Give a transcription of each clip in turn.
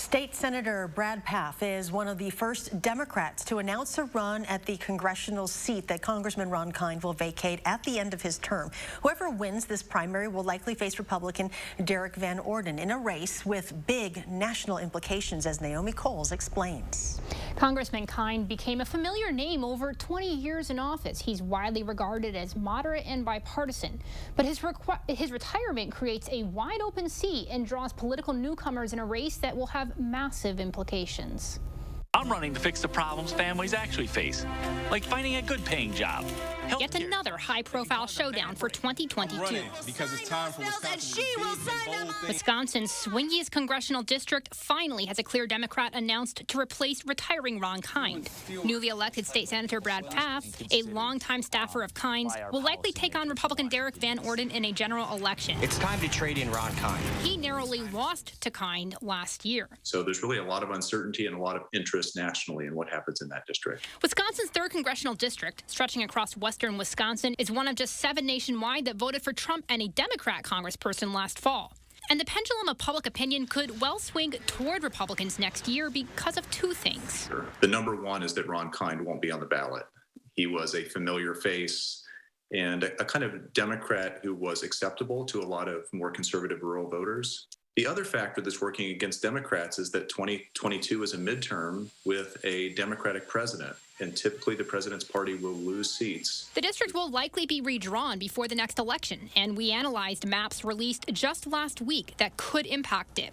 State Senator Brad Pfaff is one of the first Democrats to announce a run at the congressional seat that Congressman Ron Kind will vacate at the end of his term. Whoever wins this primary will likely face Republican Derek van-Orden in a race with big national implications, as Naomi Coles explains. Congressman Kind became a familiar name over 20 years in office. He's widely regarded as moderate and bipartisan, but his retirement creates a wide open seat and draws political newcomers in a race that will have massive implications. I'm running to fix the problems families actually face, like finding a good-paying job. Yet another high-profile showdown for 2022. Because it's time for Wisconsin's swingiest congressional district finally has a clear Democrat announced to replace retiring Ron Kind. Newly elected State Senator Brad Pfaff, a longtime staffer of Kind's, will likely take on Republican Derek van-Orden in a general election. It's time to trade in Ron Kind. He narrowly lost to Kind last year. So there's really a lot of uncertainty and a lot of interest nationally in what happens in that district. Wisconsin's 3rd congressional district, stretching across western Wisconsin, is one of just 7 nationwide that voted for Trump and a Democrat congressperson last fall. And the pendulum of public opinion could well swing toward Republicans next year because of 2 things. The number one is that Ron Kind won't be on the ballot. He was a familiar face and a kind of Democrat who was acceptable to a lot of more conservative rural voters. The other factor that's working against Democrats is that 2022 is a midterm with a Democratic president, and typically the president's party will lose seats. The district will likely be redrawn before the next election, and we analyzed maps released just last week that could impact it.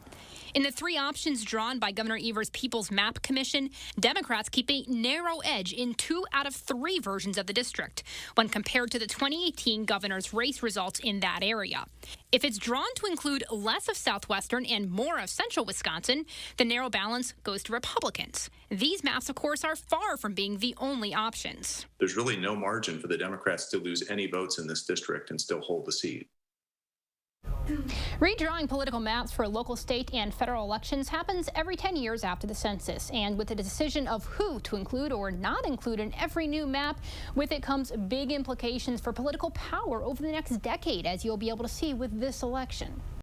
In the 3 options drawn by Governor Evers' People's Map Commission, Democrats keep a narrow edge in 2 out of 3 versions of the district when compared to the 2018 governor's race results in that area. If it's drawn to include less of southwestern and more of central Wisconsin, the narrow balance goes to Republicans. These maps, of course, are far from being the only options. There's really no margin for the Democrats to lose any votes in this district and still hold the seat. Redrawing political maps for local, state, and federal elections happens every 10 years after the census. And with the decision of who to include or not include in every new map, with it comes big implications for political power over the next decade, as you'll be able to see with this election.